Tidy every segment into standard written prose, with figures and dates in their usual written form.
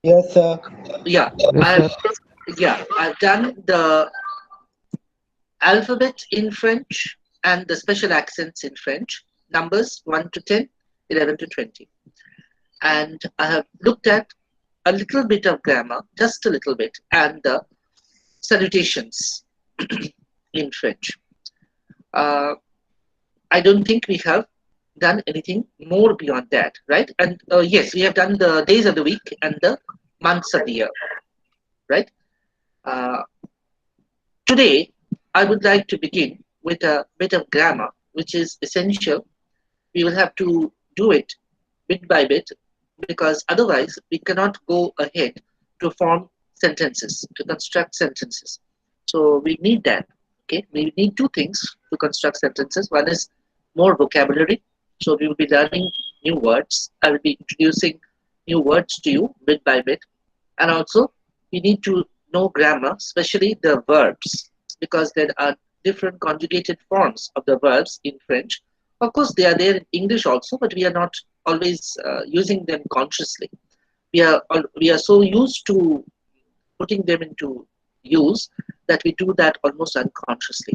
Yes, sir. Yeah, Yes, I've sir. I've done the alphabet in French and the special accents in French, numbers 1 to 10, 11 to 20. And I have looked at a little bit of grammar, just a little bit, and the salutations in French. Uh, I don't think we have done anything more beyond that, right? And yes, we have done the days of the week and the months of the year, right? Uh, Today, I would like to begin with a bit of grammar, which is essential. We will have to do it bit by bit because otherwise we cannot go ahead to form sentences, to construct sentences. So we need that. Okay, we need two things to construct sentences. One is more vocabulary. So we will be learning new words. I will be introducing new words to you bit by bit. And also, we need to know grammar, especially the verbs, because there are different conjugated forms of the verbs in French. Of course, they are there in English also, but we are not always using them consciously. We are so used to putting them into use that we do that almost unconsciously.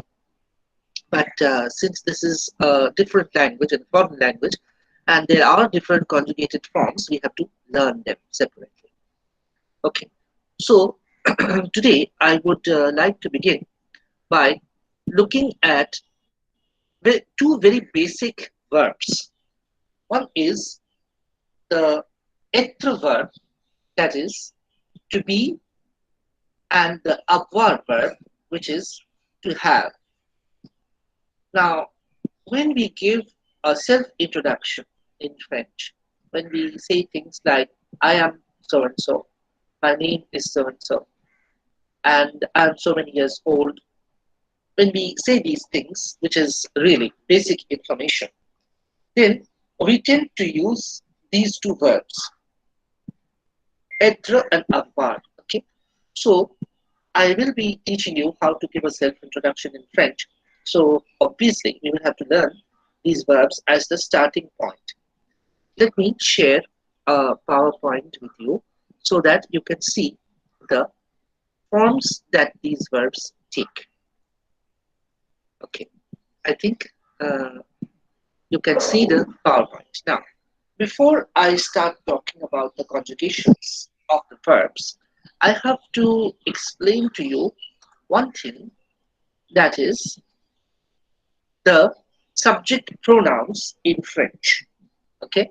But since this is a different language and foreign language, and there are different conjugated forms, we have to learn them separately. Okay, so today I would like to begin by looking at two very basic verbs. One is the être verb, that is to be, and the avoir verb, which is to have. Now, when we give a self introduction in French, when we say things like, I am so and so, my name is so and I'm so many years old, when we say these things, which is really basic information, then we tend to use these two verbs, être and avoir. Okay, so I will be teaching you how to give a self-introduction in French. So obviously, we will have to learn these verbs as the starting point. Let me share a PowerPoint with you so that you can see the forms that these verbs take. Okay, I think you can see the PowerPoint. Now, before I start talking about the conjugations of the verbs, I have to explain to you one thing, that is the subject pronouns in French. Okay,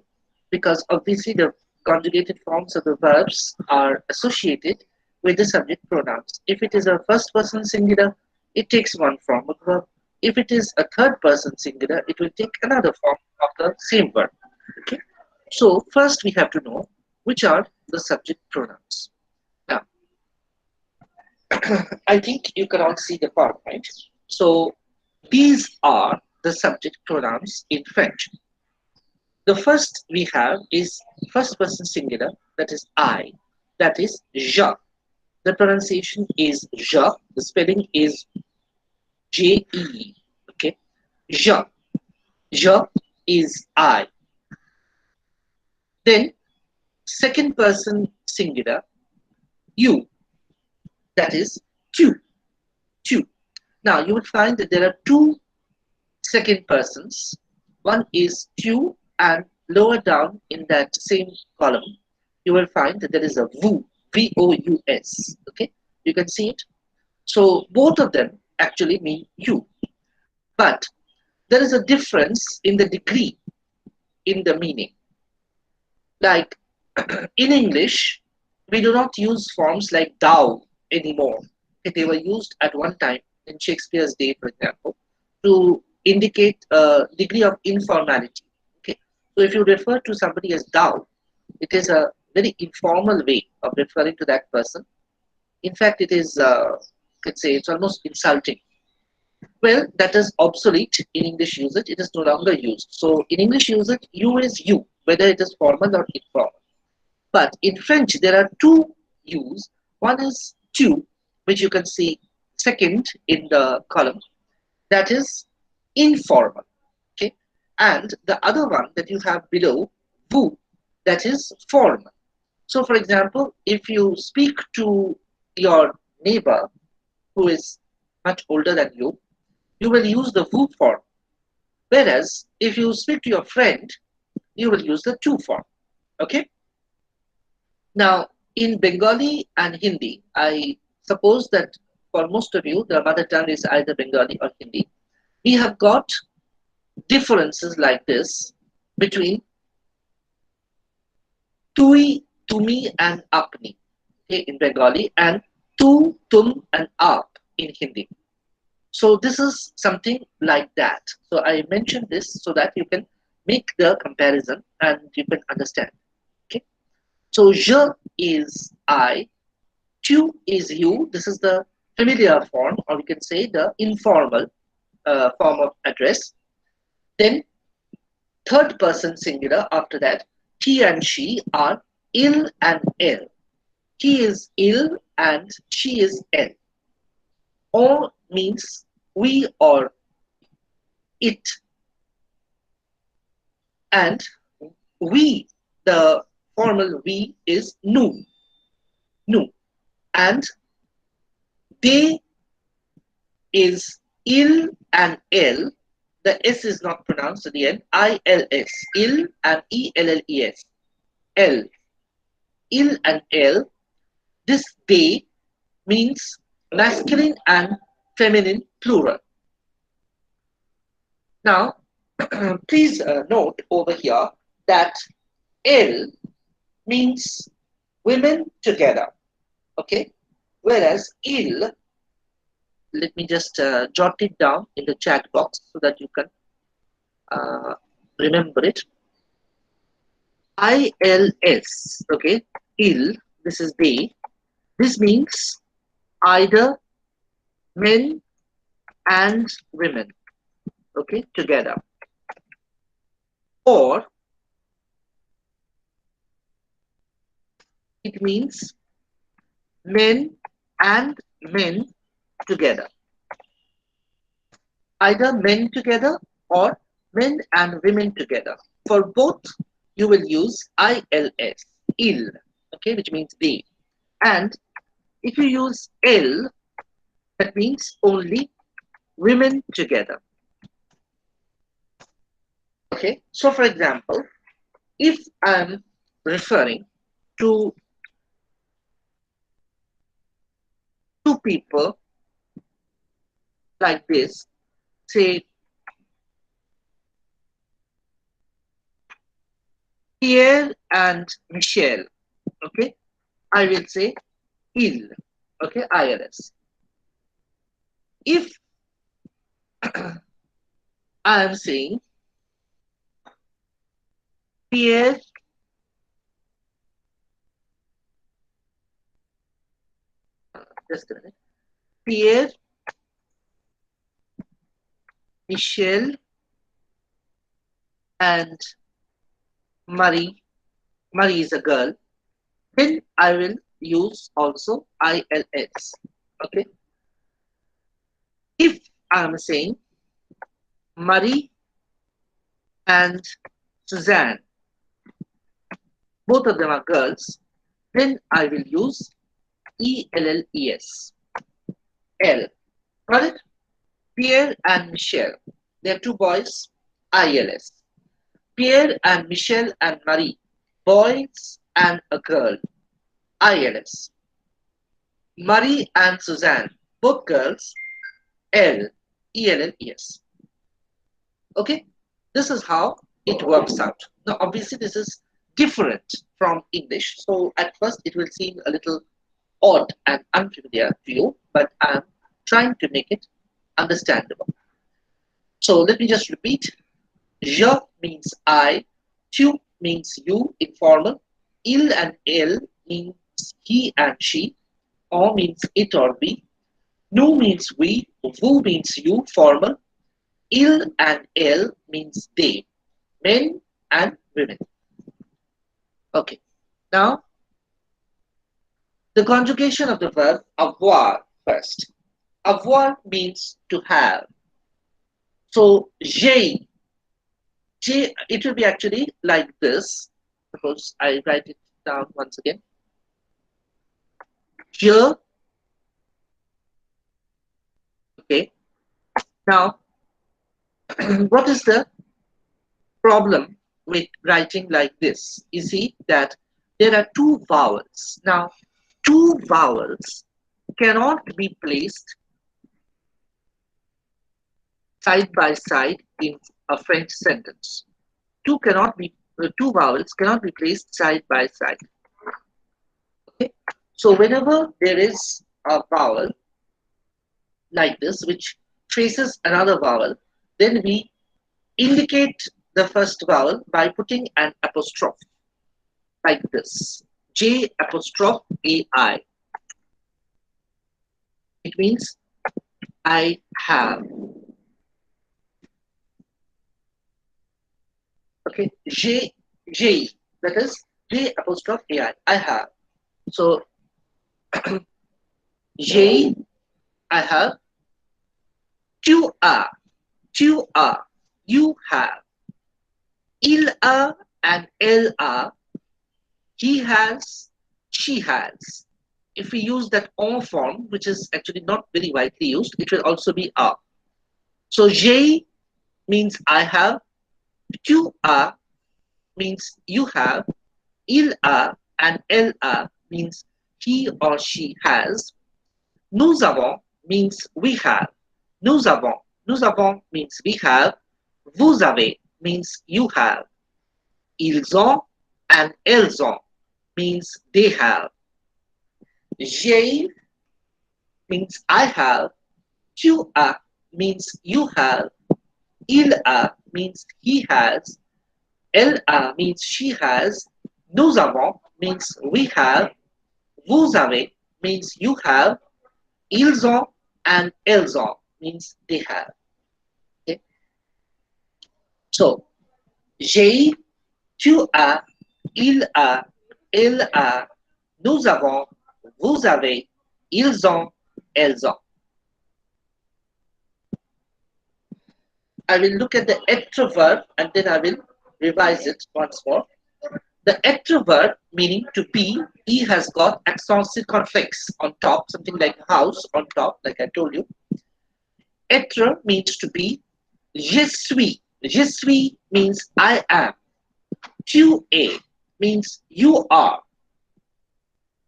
because obviously the conjugated forms of the verbs are associated with the subject pronouns. If it is a first person singular, it takes one form of verb. If it is a third person singular, it will take another form of the same verb. Okay, so first we have to know which are the subject pronouns. Now, I think you can all see the PowerPoint. So these are the subject pronouns in French. The first we have is first person singular, that is I, that is je. The pronunciation is je, the spelling is J-E. Okay, je. Je is I. Then second person singular, you, that is tu, tu. Now you will find that there are two second persons. One is tu, and lower down in that same column, you will find that there is a vous, V-O-U-S. Okay, you can see it. So both of them actually mean you, but there is a difference in the degree in the meaning. Like in English, we do not use forms like thou anymore. Okay, they were used at one time in Shakespeare's day, for example, to indicate a degree of informality. Okay, so if you refer to somebody as thou, it is a very informal way of referring to that person. In fact, it is, could say, it's almost insulting. Well, that is obsolete in English usage. It is no longer used. So in English usage, you is you, whether it is formal or informal. But in French, there are two U's. One is tu, which you can see second in the column. That is informal. Okay. And the other one that you have below, vous, that is formal. So, for example, if you speak to your neighbor who is much older than you will use the who form. Whereas, if you speak to your friend, you will use the to form. Okay. Now, in Bengali and Hindi, I suppose that for most of you, the mother tongue is either Bengali or Hindi. We have got differences like this between tui, tumi, and apni, okay, in Bengali, and tu, tum, and ap in Hindi. So this is something like that. So I mentioned this so that you can make the comparison and you can understand. Okay. So je is I, tu is you. This is the familiar form, or we can say the informal form of address. Then third person singular after that, he and she are il and el. He is il and she is el. Or means we or it. And we, the formal we is nu, nu. And they is il and el. The S is not pronounced at the end. ILS, il and ELLES, L, il and L. This they means masculine and feminine plural. Now, please note over here that L means women together, okay? Whereas il, let me just jot it down in the chat box so that you can uh, remember it. ILS, okay? Il, this is they. This means either men and women, okay, together. Or it means men and men together. Either men together or men and women together. For both, you will use ILS, il, okay, which means they. And if you use L, that means only women together. Okay, so for example, if I'm referring to two people like this, say Pierre and Michelle, okay, I will say il, okay, ILS. If I am saying Pierre just a minute, Pierre, Michelle, and Marie, Marie is a girl, then I will use also ILS, okay. If I am saying Marie and Suzanne, both of them are girls, then I will use ELLES, L. Got it? Pierre and Michelle, they are two boys, ILS. Pierre and Michelle and Marie, boys and a girl, ILS. Marie and Suzanne, both girls, L, ELLES. Okay, this is how it works out. Now, obviously, this is different from English, so at first it will seem a little odd and unfamiliar to you, but I'm trying to make it understandable. So let me just repeat. Je means I, tu means you, informal, il and elle means he and she, or means it or we, nous means we, vous means you, formal, il and elle means they, men and women. Okay, now the conjugation of the verb avoir first. Avoir means to have. So j'ai, it will be actually like this. Suppose I write it down once again. Here, okay. Now, what is the problem with writing like this? You see that there are two vowels. Now, two vowels cannot be placed side by side in a French sentence. Two vowels cannot be placed side by side. Okay? So whenever there is a vowel like this which traces another vowel, then we indicate the first vowel by putting an apostrophe like this. J apostrophe AI. It means I have. Okay, J, that is J apostrophe AI. I have. So J, I have. Tu as, tu as, you have. Il a and elle a, he has, she has. If we use that on form, which is actually not very widely used, it will also be a. So j'ai means I have, tu as means you have, il a and elle a means he or she has. Nous avons means we have. Nous avons. Nous avons means we have. Vous avez means you have. Ils ont and elles ont means they have. J'ai means I have. Tu as means you have. Il a means he has. Elle a means she has. Nous avons means we have. Vous avez means you have. Ils ont and elles ont means they have. Okay? So, j'ai, tu as, il a, elle a, nous avons, vous avez, ils ont, elles ont. I will look at the être verb and then I will revise it once more. The être verb meaning to be, E has got accent circonflexe on top, something like house on top, like I told you. Être means to be. Je suis. Je suis means I am. Tu es means you are.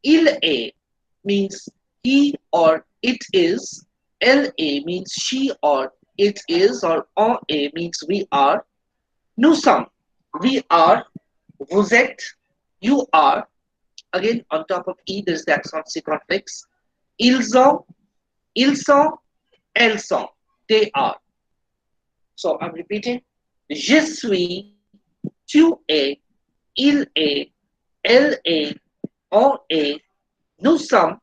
Il est means he or it is. Elle est means she or it is, or on est means we are. Nous sommes, we are. Vous êtes, you are. Again, on top of E, there's the accent circonflexe. Ils ont, sont, elles sont, they are. So I'm repeating. Je suis, tu es, il est, elle est, on est, nous sommes,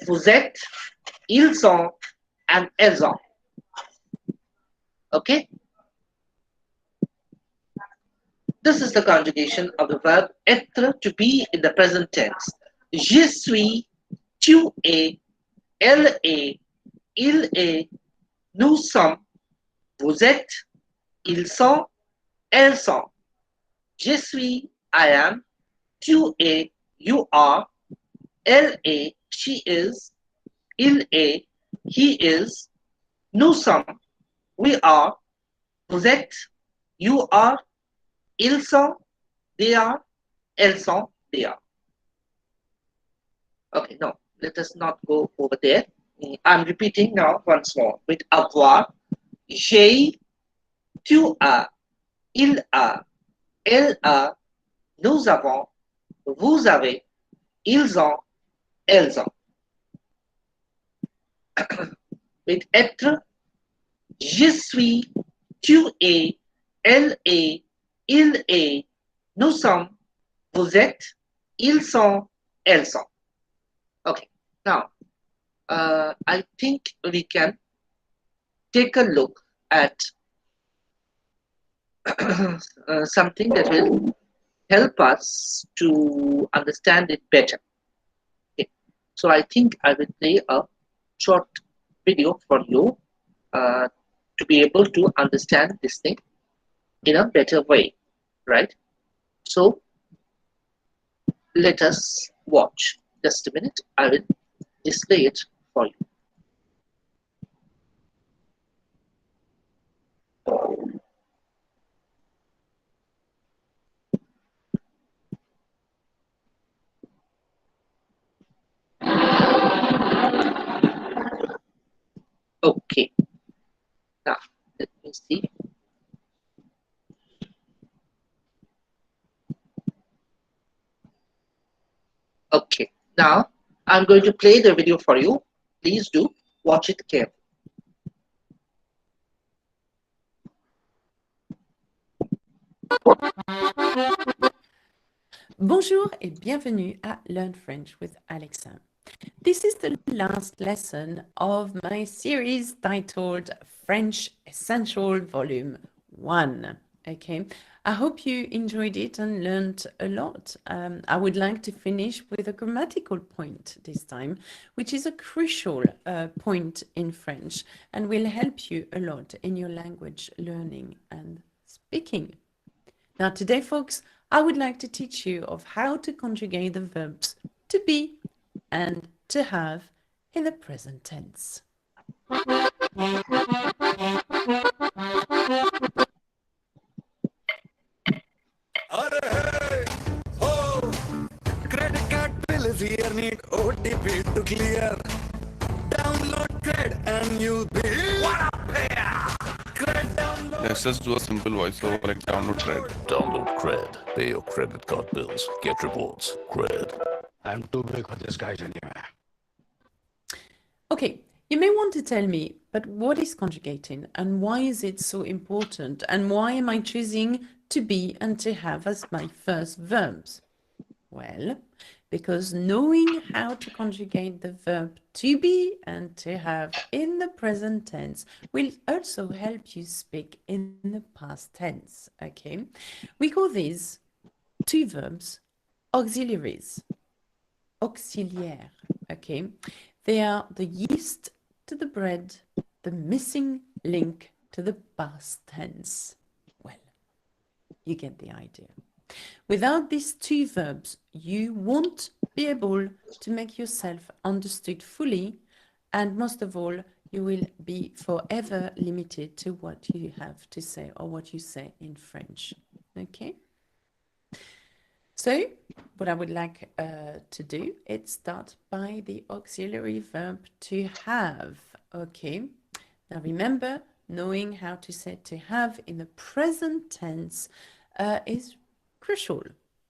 vous êtes, ils sont, and elles ont. Okay? This is the conjugation of the verb être, to be, in the present tense. Je suis, tu es, elle est, il est, nous sommes, vous êtes, ils sont, elles sont. Je suis, I am. Tu es, you are. Elle est, she is. Il est, he is. Nous sommes, we are. Vous êtes, you are. Ils sont, they are. Elles sont, they are. Okay, no, let us not go over there. I'm repeating now once more with avoir. J'ai, tu as, il a, elle a, nous avons, vous avez, ils ont, elles ont. With être, je suis, tu es, elle est, il est, nous sommes, vous êtes, ils sont, elles sont. Okay, now I think we can take a look at something that will help us to understand it better. Okay. So I think I will play a short video for you to be able to understand this thing in a better way, right? So Let us watch. Just a minute. I will display it for you. Okay. Now, let me see. Okay. Now, I'm going to play the video for you. Please do watch it carefully. Bonjour et bienvenue à Learn French with Alexa. This is the last lesson of my series titled French Essential Volume 1. Okay, I hope you enjoyed it and learned a lot. I would like to finish with a grammatical point this time, which is a crucial point in French and will help you a lot in your language learning and speaking. Now today, folks, I would like to teach you of how to conjugate the verbs to be and to have in the present tense. Credit card bill is here, need OTP to clear. Download Cred and you'll be what up here? Cred download. Let's just do a simple voiceover like download Cred. Download Cred. Pay your credit card bills. Get rewards. Cred. I'm too big for this guys anyway. Okay, you may want to tell me, but what is conjugating and why is it so important? And why am I choosing to be and to have as my first verbs? Well, because knowing how to conjugate the verb to be and to have in the present tense will also help you speak in the past tense, okay? We call these two verbs auxiliaries, auxiliaire, okay? They are the yeast to the bread, the missing link to the past tense. Well, you get the idea. Without these two verbs, you won't be able to make yourself understood fully, and most of all, you will be forever limited to what you have to say or what you say in French. Okay? So, what I would like to do is start by the auxiliary verb to have. Okay? Now remember, knowing how to say to have in the present tense is crucial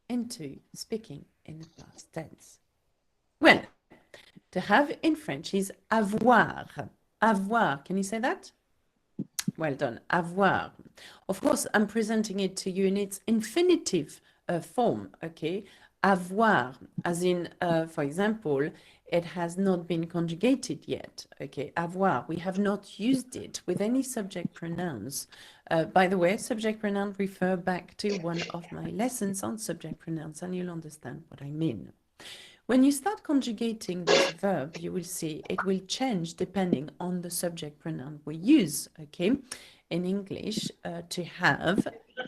into speaking in the past tense. Well, to have in French is avoir. Avoir, can you say that? Well done, avoir. Of course, I'm presenting it to you in its infinitive form, okay? Avoir, as in, for example, it has not been conjugated yet, okay? Avoir, we have not used it with any subject pronouns. By the way, subject pronoun refer back to one of my lessons on subject pronouns and you'll understand what I mean. When you start conjugating this verb, you will see it will change depending on the subject pronoun we use, okay? In English, to have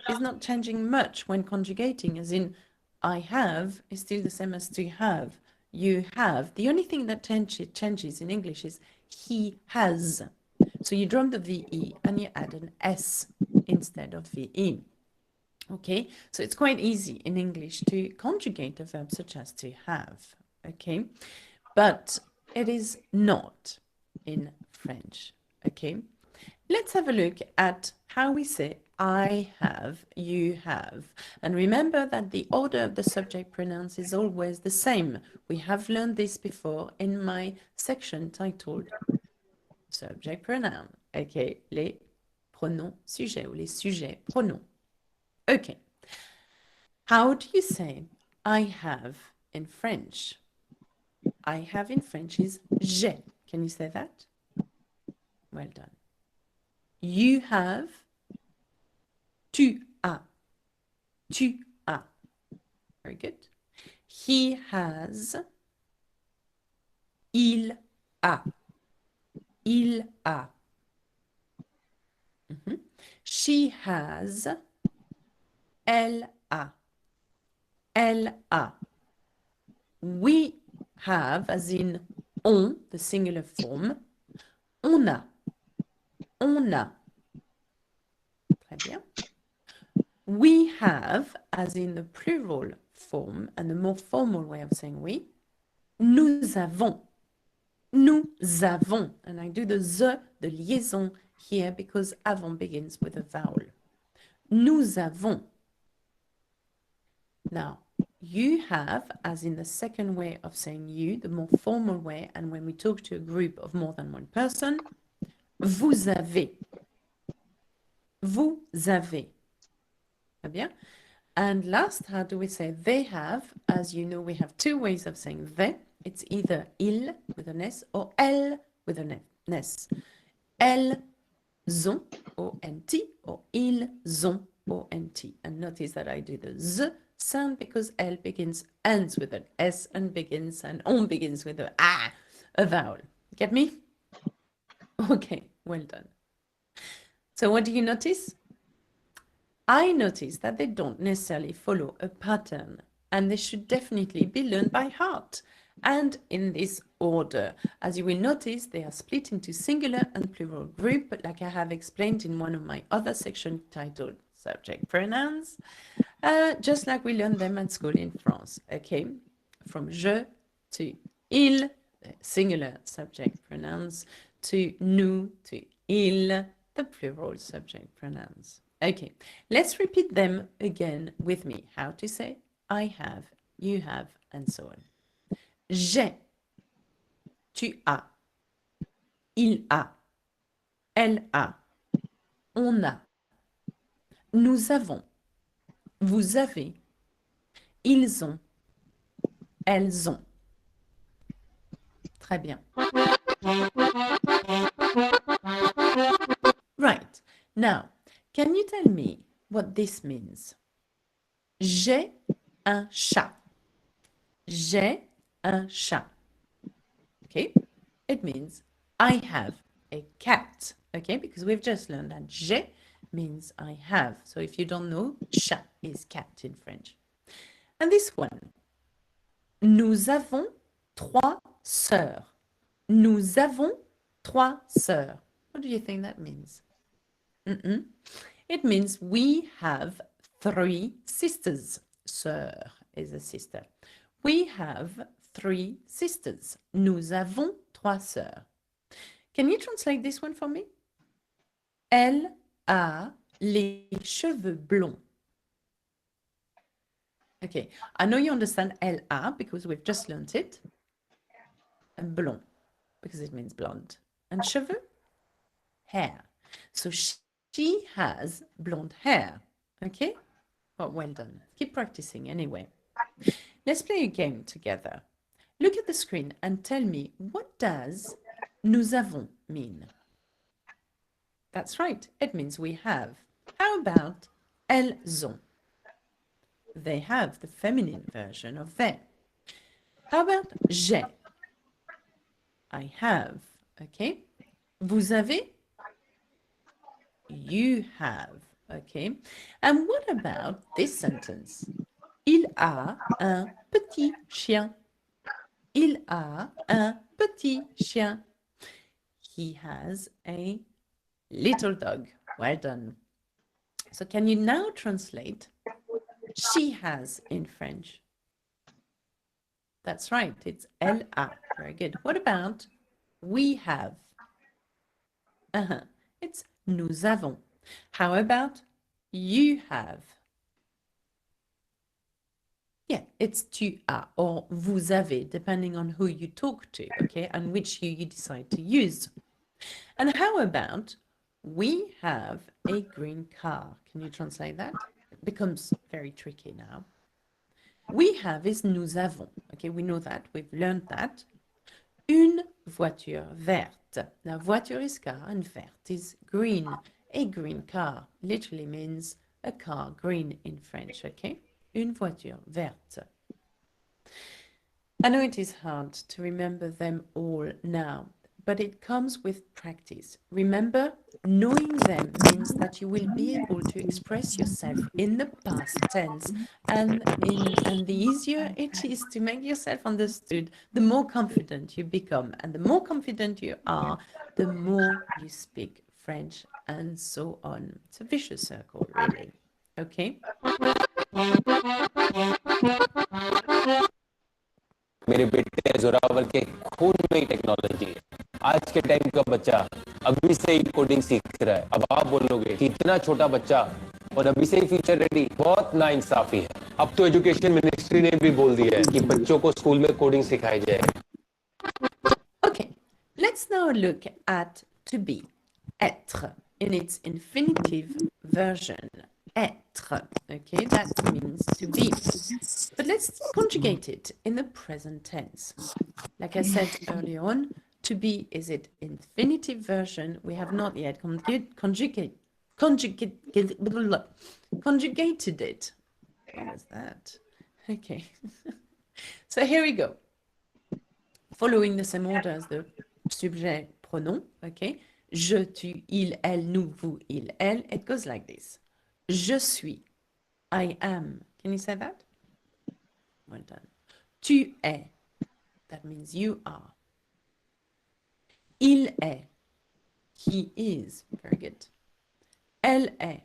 is not changing much when conjugating, as in I have is still the same as to have. You have. The only thing that changes in English is he has. So you drop the VE and you add an S instead of VE. Okay, so it's quite easy in English to conjugate a verb such as to have, okay? But it is not in French, okay? Let's have a look at how we say I have, you have. And remember that the order of the subject pronouns is always the same. We have learned this before in my section titled Subject Pronoun, okay? Les pronoms sujets ou les sujets pronoms. Okay. How do you say I have in French? I have in French is j'ai. Can you say that? Well done. You have, tu as. Tu as. Very good. He has, il a. Il a. She has, elle a. Elle a. We have, as in on, the singular form. On a. On a. Très bien. We have, as in the plural form, and the more formal way of saying we. Nous avons. Nous avons. And I do the liaison here because avons begins with a vowel. Nous avons. Now, you have, as in the second way of saying you, the more formal way, and when we talk to a group of more than one person, vous avez. Vous avez. Très bien. And last, how do we say they have? As you know, we have two ways of saying they. It's either il with an S or elle with an S. Elles ont, O-N-T, or ils ont, O-N-T. And notice that I do the Z sound because elle ends with an S and begins, and on begins with a vowel. Get me? Okay, well done. So what do you notice? I notice that they don't necessarily follow a pattern, and they should definitely be learned by heart. And in this order, as you will notice, they are split into singular and plural group, like I have explained in one of my other sections titled Subject Pronouns, just like we learned them at school in France, okay? From je to il, singular subject pronouns, to nous, to il, the plural subject pronouns. Okay, let's repeat them again with me. How to say I have, you have, and so on. J'ai, tu as, il a, elle a, on a, nous avons, vous avez, ils ont, elles ont. Très bien. Right. Now, can you tell me what this means? J'ai un chat. J'ai un chat. Okay? It means I have a cat. Okay? Because we've just learned that j'ai means I have. So if you don't know, chat is cat in French. And this one. Nous avons 3 sœurs. Nous avons 3 sœurs. What do you think that means? It means we have 3 sisters. Sœur is a sister. We have 3 sisters. Nous avons 3 sœurs. Can you translate this one for me? Elle a les cheveux blonds. Okay, I know you understand elle a because we've just learned it. And blond because it means blonde. And cheveux? Hair. So she has blonde hair. Okay? Well done. Keep practicing anyway. Let's play a game together. Look at the screen and tell me, what does nous avons mean? That's right. It means we have. How about elles ont? They have the feminine version of they. How about j'ai? I have. Okay. Vous avez? You have. Okay. And what about this sentence? Il a un petit chien. Il a un petit chien. He has a little dog. Well done. So can you now translate she has in French? That's right. It's elle a. Very good. What about we have? It's nous avons. How about you have? Yeah, it's tu as or vous avez, depending on who you talk to, okay, and which you decide to use. And how about we have a green car? Can you translate that? It becomes very tricky now. We have is nous avons. Okay, we know that. We've learned that. Une voiture verte. Now, voiture is car and verte is green. A green car literally means a car, green in French, okay? Une voiture verte. I know it is hard to remember them all now, but it comes with practice. Remember, knowing them means that you will be able to express yourself in the past tense, and the easier it is to make yourself understood, the more confident you become. And the more confident you are, the more you speak French, and so on. It's a vicious circle, really. Okay? मेरे बेटे जोरावर के खून में ही technology है। आज के time का बच्चा अभी से ही कोडिंग सीख रहा है। अब आप बोलोगे कि इतना छोटा बच्चा और अभी से ही फ्यूचर रेडी, बहुत नाइंसाफी है। अब तो एजुकेशन मिनिस्ट्री ने भी बोल दिया है कि बच्चों को स्कूल में कोडिंग सिखाई जाए। Okay, let's now look at to be. Être in its infinitive version. Être, okay, that means to be. But let's conjugate it in the present tense. Like I said earlier on, to be is it infinitive version. We have not yet conjugated it. What was that? Okay. So here we go. Following the same order as the subject pronom, okay? Je, tu, il, elle, nous, vous, il, elle. It goes like this. Je suis. I am. Can you say that? Well done. Tu es. That means you are. Il est. He is. Very good. Elle est.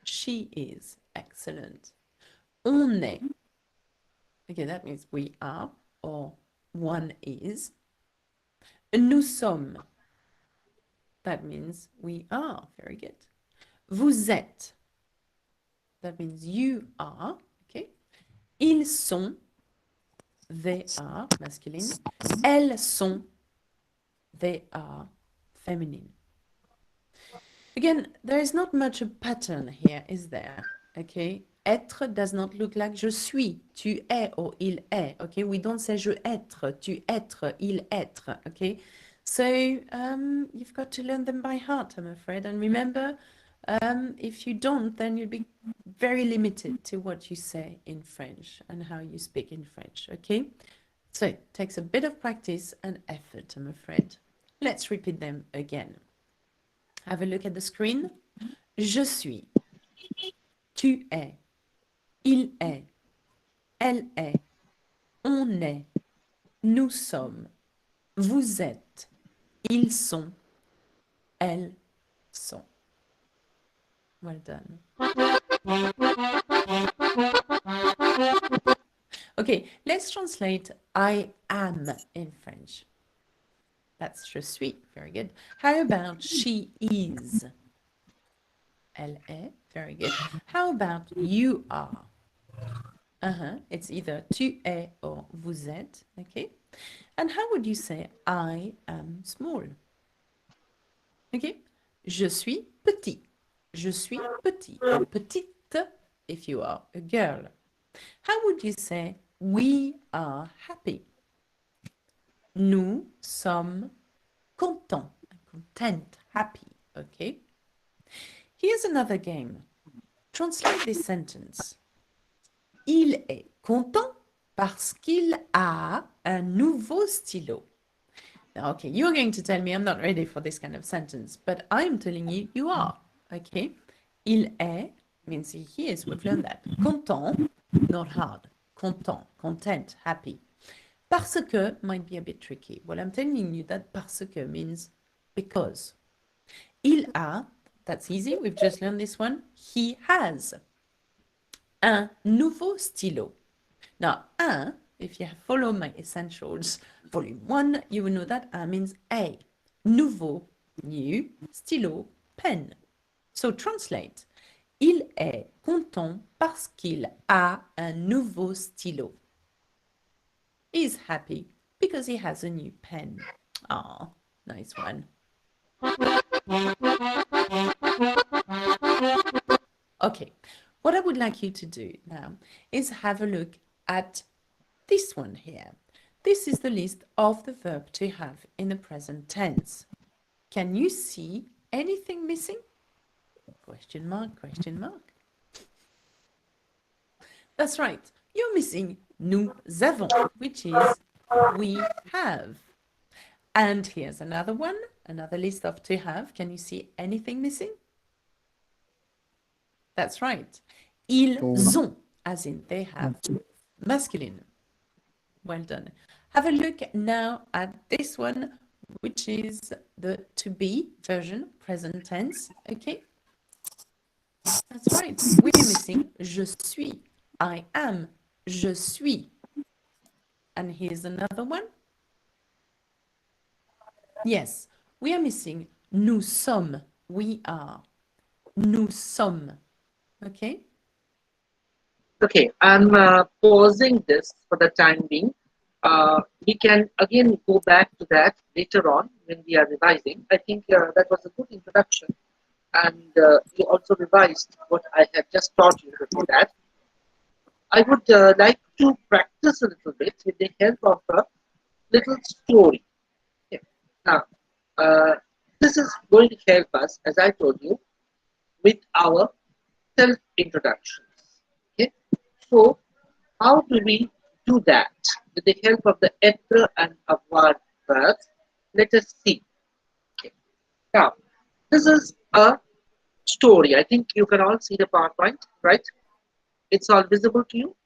She is. Excellent. On est. Okay, that means we are or one is. Nous sommes. That means we are. Very good. Vous êtes. That means you are. Okay. Ils sont. They are masculine. Elles sont. They are feminine. Again, there is not much a pattern here, is there? Okay. Être does not look like je suis, tu es or il est. Okay. We don't say je être, tu être, il être. Okay. So you've got to learn them by heart, I'm afraid. And remember, if you don't, then you'll be very limited to what you say in French and how you speak in French, okay? So it takes a bit of practice and effort, I'm afraid. Let's repeat them again. Have a look at the screen. Je suis. Tu es. Il est. Elle est. On est. Nous sommes. Vous êtes. Ils sont. Elles sont. Well done. Okay, let's translate I am in French. That's je suis. Very good. How about she is? Elle est. Very good. How about you are? It's either tu es or vous êtes. Okay. And how would you say I am small? Okay. Je suis petit. Je suis petit. Or petite if you are a girl. How would you say we are happy? Nous sommes contents. Content, happy. Okay. Here's another game. Translate this sentence. Il est content parce qu'il a un nouveau stylo. Now, okay, you're going to tell me I'm not ready for this kind of sentence, but I'm telling you, you are. Okay. Il est means he is. We've learned that. Content, not hard. Content, content, happy. Parce que might be a bit tricky. Well, I'm telling you that parce que means because. Il a, that's easy. We've just learned this one. He has un nouveau stylo. Now, un, if you follow my essentials, volume 1, you will know that un means a. Nouveau, new, stylo, pen. So translate. Il est content parce qu'il a un nouveau stylo. He's happy because he has a new pen. Ah, nice one. Okay, what I would like you to do now is have a look at this one here. This is the list of the verb to have in the present tense. Can you see anything missing? Question mark, question mark. That's right. You're missing nous avons, which is we have. And here's another one, another list of to have. Can you see anything missing? That's right. Ils ont, as in they have. Masculine. Well done. Have a look now at this one, which is the to be version, present tense. Okay. That's right. We're missing je suis. I am. Je suis. And here's another one. Yes, we are missing nous sommes. We are. Nous sommes. Okay. Okay, I'm pausing this for the time being. We can again go back to that later on when we are revising. I think that was a good introduction, and you also revised what I had just taught you before that. I would like to practice a little bit with the help of a little story. Okay. Now, this is going to help us, as I told you, with our self-introductions. Okay. So, how do we do that? With the help of the être and avoir verbs, let us see. Okay. Now, this is a story. I think you can all see the PowerPoint, right? It's all visible to you?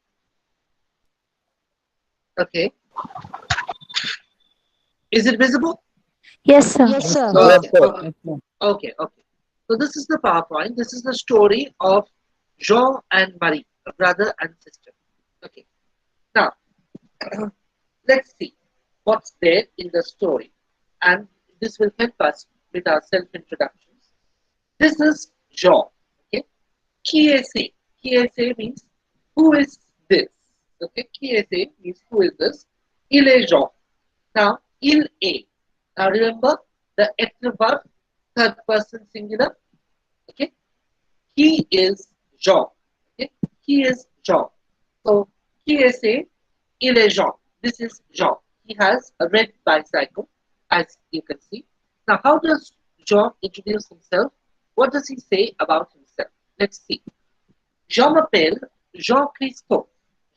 Okay. Is it visible? Yes, sir. Yes, sir. Okay. So this is the PowerPoint. This is the story of Jean and Marie, a brother and sister. Okay. Now, let's see what's there in the story. And this will help us with our self-introductions. This is Jean. Okay. Qui est-ce? Qui est-ce means who is this? Okay. Qui est-ce means who is this? Il est Jean. Now, il est. Now remember the être verb, third person singular. Okay. He is Jean. Okay. He is Jean. So, qui est-ce? Il est Jean. This is Jean. He has a red bicycle, as you can see. Now, how does Jean introduce himself? What does he say about himself? Let's see. Je m'appelle Jean-Christophe.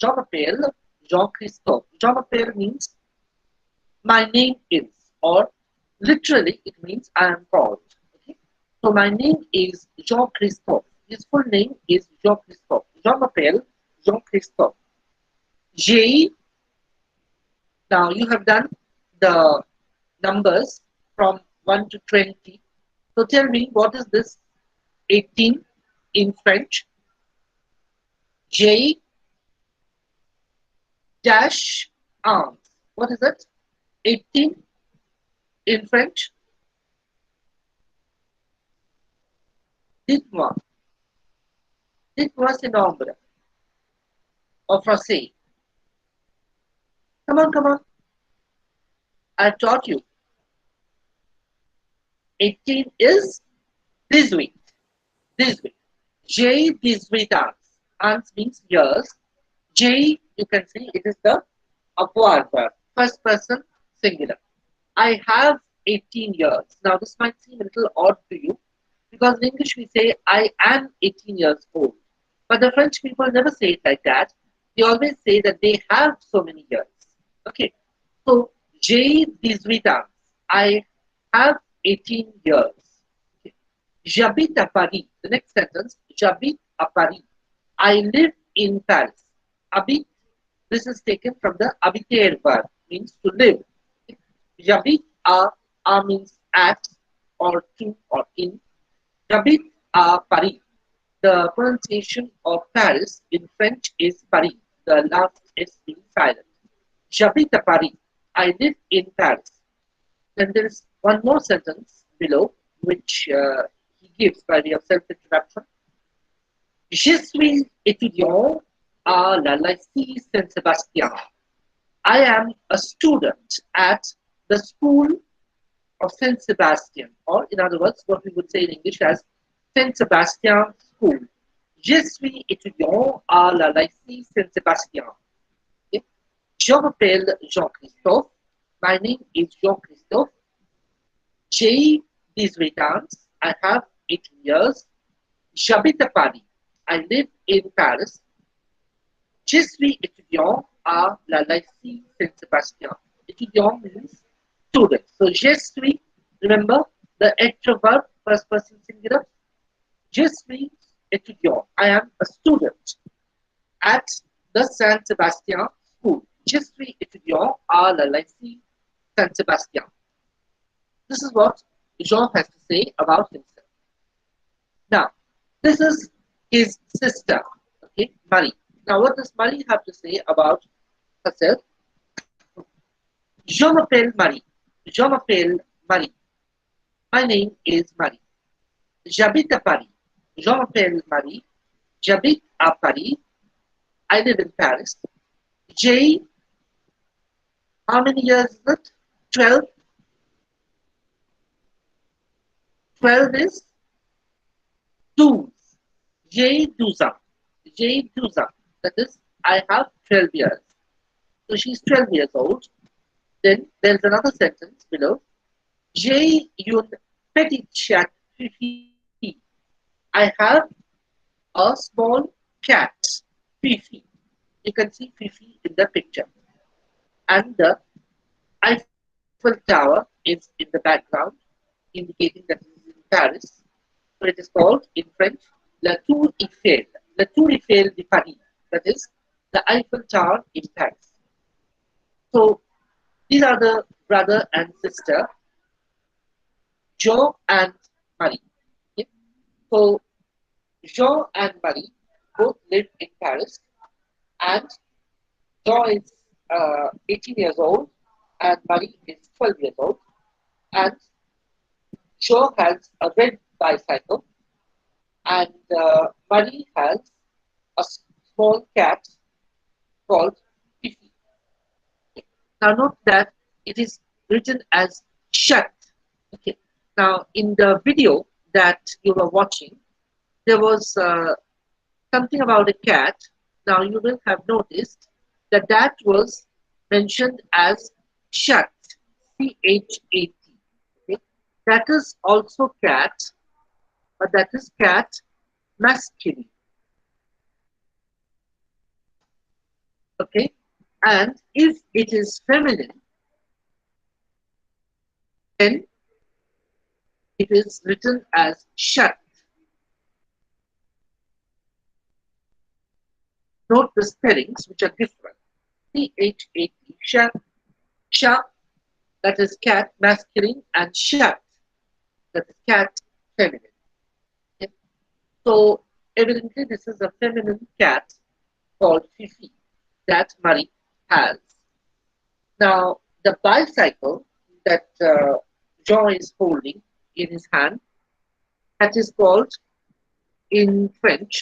Je m'appelle Jean-Christophe. Je m'appelle means my name is, or literally it means I am called. Okay? So my name is Jean-Christophe. His full name is Jean-Christophe. Je m'appelle Jean-Christophe. J'ai, now you have done the numbers from 1 to 20. So tell me, what is this 18 in French? J dash arms. What is it? 18 in French. Dites-moi. Dites-moi c'est nombre. En français. Come on. I taught you. 18 is 18. 18. J'ai 18 ans. Ans means years. J, you can see it is the avoir verb. First person singular. I have 18 years. Now this might seem a little odd to you because in English we say I am 18 years old. But the French people never say it like that. They always say that they have so many years. Okay. So j'ai 18 ans. I have 18 years. Okay. J'habite à Paris. The next sentence, j'habite à Paris. I live in Paris. Habite, this is taken from the habiter verb, means to live. J'habite à means at, or to, or in. J'habite à Paris. The pronunciation of Paris in French is Paris. The last S being silent. J'habite à Paris. I live in Paris. Then there is one more sentence below, which he gives by way of self-introduction. Je suis étudiant à la lycée Saint-Sébastien. I am a student at the school of Saint Sebastian, or in other words, what we would say in English as Saint Sebastian School. Je suis étudiant à la lycée Saint Sébastien. Okay. Je m'appelle Jean-Christophe. My name is Jean-Christophe. J'ai 18 ans. I have 18 years. J'habite à Paris. I live in Paris. Je suis étudiant à la lycée Saint-Sébastien. Étudiant means student. So je suis, remember the être verb, first person singular. Je suis étudiant. I am a student at the San Sebastian School. Je suis étudiant à la lycée San Sebastian. This is what Jean has to say about himself. Now, this is his sister, okay, Marie. Now, what does Marie have to say about herself? Je m'appelle Marie. Je m'appelle Marie. My name is Marie. J'habite à Paris. Je m'appelle Marie. J'habite à Paris. I live in Paris. J'ai, how many years is it? 12. 12 is 12. J'ai 12 ans. J'ai 12 ans. That is, I have 12 years. So she's 12 years old. Then there's another sentence below. J'ai une petite chatte, Fifi. I have a small cat, Fifi. You can see Fifi in the picture. And the Eiffel Tower is in the background, indicating that it is in Paris. So it is called in French La Tour Eiffel. La Tour Eiffel de Paris. That is the Eiffel Tower in Paris. So these are the brother and sister, Jean and Marie. Okay? So Jean and Marie both live in Paris, and Jean is 18 years old and Marie is 12 years old. And Jean has a red bicycle, and Marie has a small cat called Fifi. Now note that it is written as shut. Okay. Now in the video that you were watching, there was something about a cat. Now you will have noticed that that was mentioned as chat, C-H-A-T. Okay? That is also cat, but that is cat masculine. Okay, and if it is feminine, then it is written as shut. Note the spellings which are different. C-H-A-T, shat, sha, that is cat masculine, and shat, that is cat feminine. Okay? So evidently this is a feminine cat called Fifi that Marie has. Now the bicycle that Jean is holding in his hand, that is called in French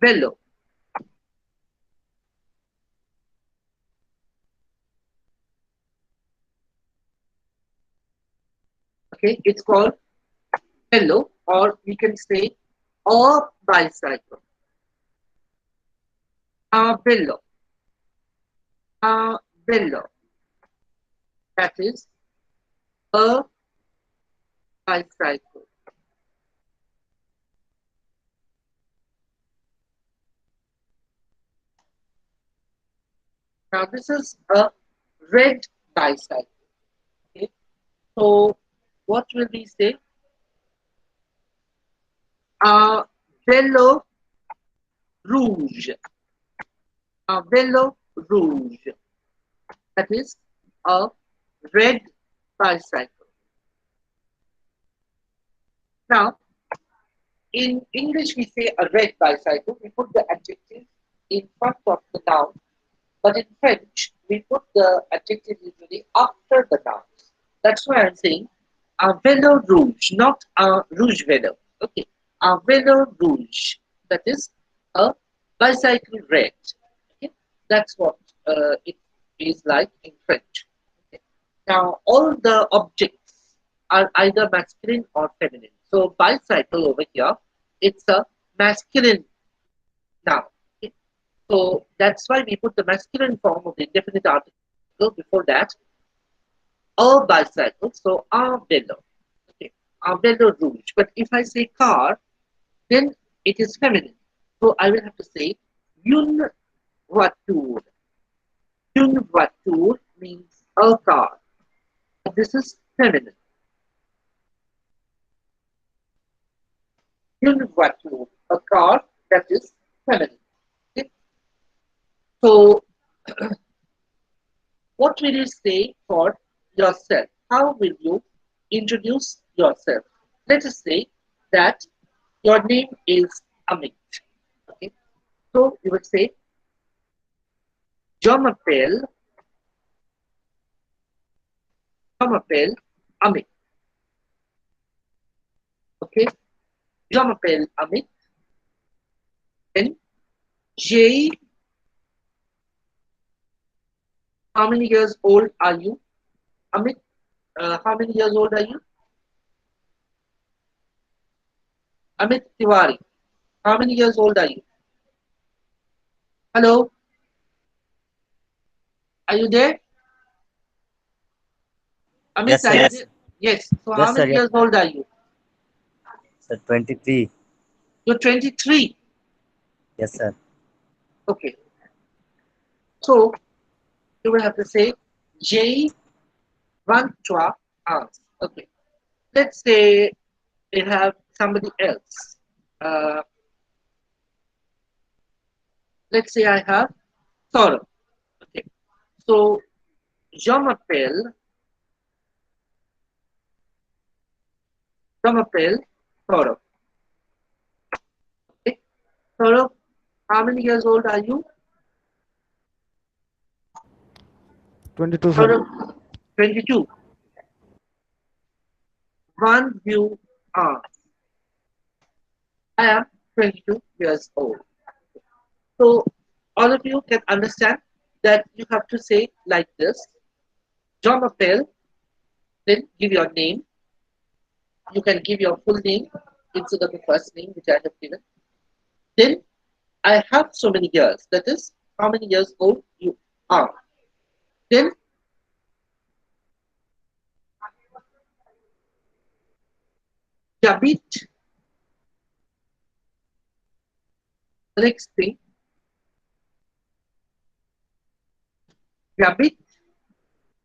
vélo. Okay, it's called vélo, or we can say a bicycle. A vélo. A vélo. That is a bicycle. Now this is a red bicycle. Okay, so what will we say? A vélo rouge. A vélo rouge. That is a red bicycle. Now, in English we say a red bicycle, we put the adjective in front of the noun, but in French we put the adjective usually after the noun. That's why I'm saying a vélo rouge, not a rouge vélo. Okay, a vélo rouge, that is a bicycle red. Okay, that's what it is like in French. Okay. Now all the objects are either masculine or feminine. So bicycle over here, it's a masculine noun. Okay. So that's why we put the masculine form of the indefinite article before that. A bicycle, so a vélo. Okay, a vélo rouge. But if I say car, then it is feminine. So I will have to say une voiture. Une voiture means a car. This is feminine. Univocal, a car that is feminine. Okay? So, what will you say for yourself? How will you introduce yourself? Let us say that your name is Amit. Okay? So you would say, Je m'appelle Amit. Okay? Je m'appelle Amit. Then J. How many years old are you? Amit, how many years old are you? Amit Tiwari. How many years old are you? Hello? Are you there? Amit, Yes, sir. are you Yes. there? Yes. So Yes, how sir. many Yes. years old are you? Sir, 23. You're 23. Yes, sir. Okay. So you will have to say J 23 ans. Okay. Let's say we have somebody else. Let's say I have Saurabh. Okay. So je m'appelle Saurabh. Okay. Saurabh, how many years old are you? 22, sir. Saurabh, 22. One view are. I am 22 years old. So all of you can understand that you have to say like this. Je m'appelle, then give your name. You can give your full name instead of the first name which I have given. Then I have so many years. That is how many years old you are. Then j'habite. The next thing. J'habite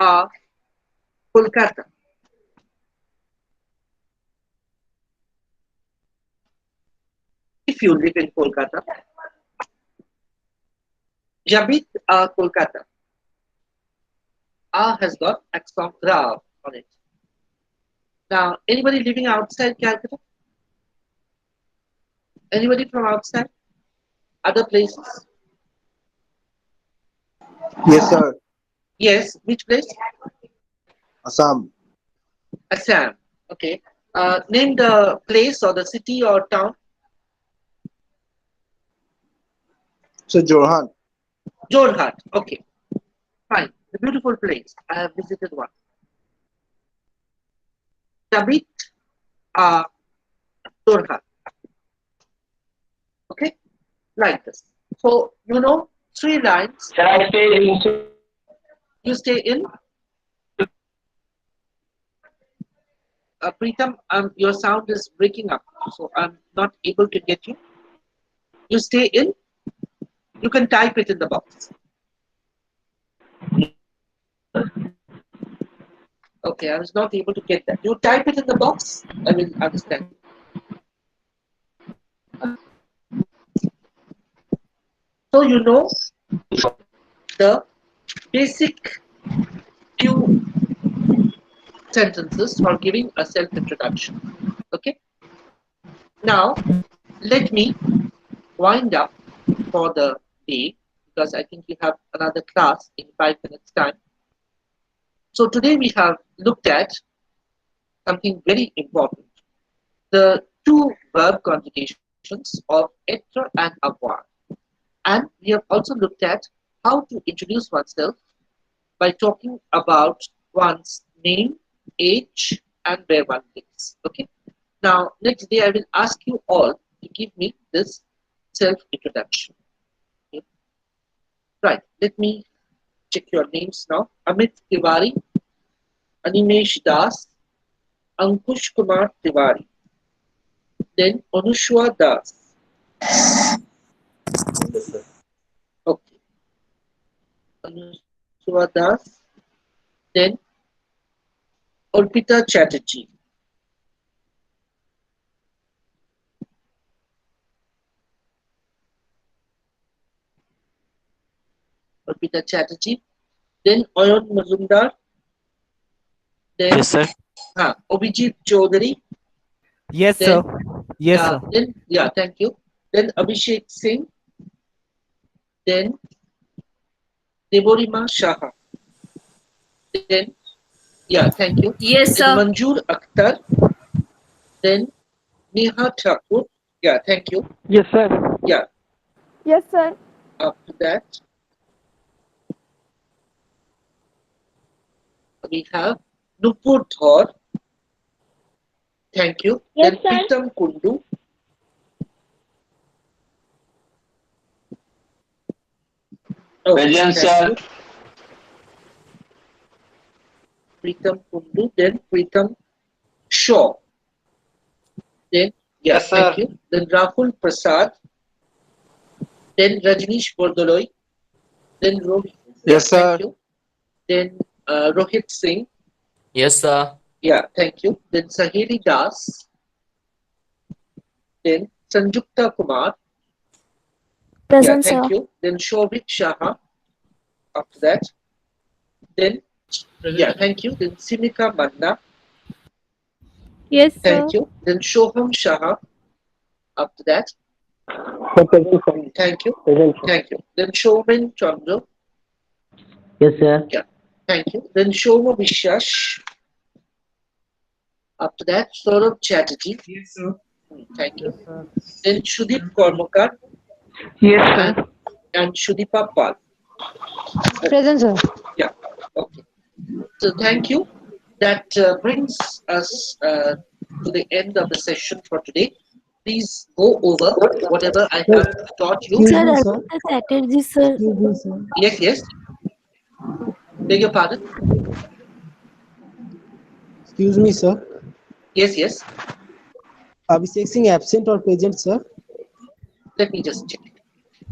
à Kolkata. If you live in Kolkata, j'habite à Kolkata. A has got accent grave on it. Now, anybody living outside Calcutta? Anybody from outside? Other places? Yes, sir. Yes. Which place? Assam. Assam. Okay. Name the place or the city or town. So Jorhan. Jorhat. Okay. Fine. A beautiful place. I have visited one. Tabit Jorhat. Okay. Like this. So, you know, 3 lines. Shall I stay in? You stay in. Pritam, your sound is breaking up. So, I'm not able to get you. You stay in. You can type it in the box. Okay, I was not able to get that. You type it in the box. I will understand. So you know the basic few sentences for giving a self-introduction. Okay. Now let me wind up for the day because I think we have another class in 5 minutes time. So today we have looked at something very important. The 2 verb conjugations of être and avoir. And we have also looked at how to introduce oneself by talking about one's name, age, and where one lives. Okay. Now, next day I will ask you all to give me this self-introduction. Okay. Right. Let me check your names now. Amit Tiwari, Animesh Das, Ankush Kumar Tiwari, then Anushwa Das. Yes, sir. Okay. Anushwa Das, then Orpita Chatterjee. Orpita Chatterjee. Then Oyon Mazumdar. Then Yes, sir. Abhijit Chaudhary. Yes, Then, sir. Yes, sir. Then, thank you. Then Abhishek Singh. Then Deborima Shah. Then, thank you. Yes, Then sir. Manjur Akhtar. Then Neha Thakur. Yeah, thank you. Yes, sir. Yeah, Yes, sir. after that, we have Nupur Thor. Thank you. Yes, Then sir. Pritam Kundu. Present, sir. Pritam Kundu. Then Pritam Shaw. Then, Yes, sir. thank you. Then Rahul Prasad. Then Rajnish Bordoloi. Then Rohit. Yes, sir. Thank you. Then Rohit Singh. Yes, sir. Yeah, thank you. Then Saheli Das. Then Sanjukta Kumar. Present, Thank sir. you. Then Shobhit Shah. After that, then thank you. Then Simika Manna. Yes, sir. Thank you. Then Shoham Shah. After that, thank you. Thank you. Then Shomen Chandra. Yes, sir. Thank you. Then Shoma Vishwash. After that, Saurabh Chatterjee. Yes, sir. Thank you. Then Shudip Kormakar Yes, sir. and Shudipa Pal. Present, sir. Yeah. Okay. So thank you. That brings us to the end of the session for today. Please go over whatever I have taught you. Sir, Saturday, sir. Yes, yes. Beg your pardon. Excuse me, sir. Yes, yes. Abhishek Singh absent or present, sir? Let me just check.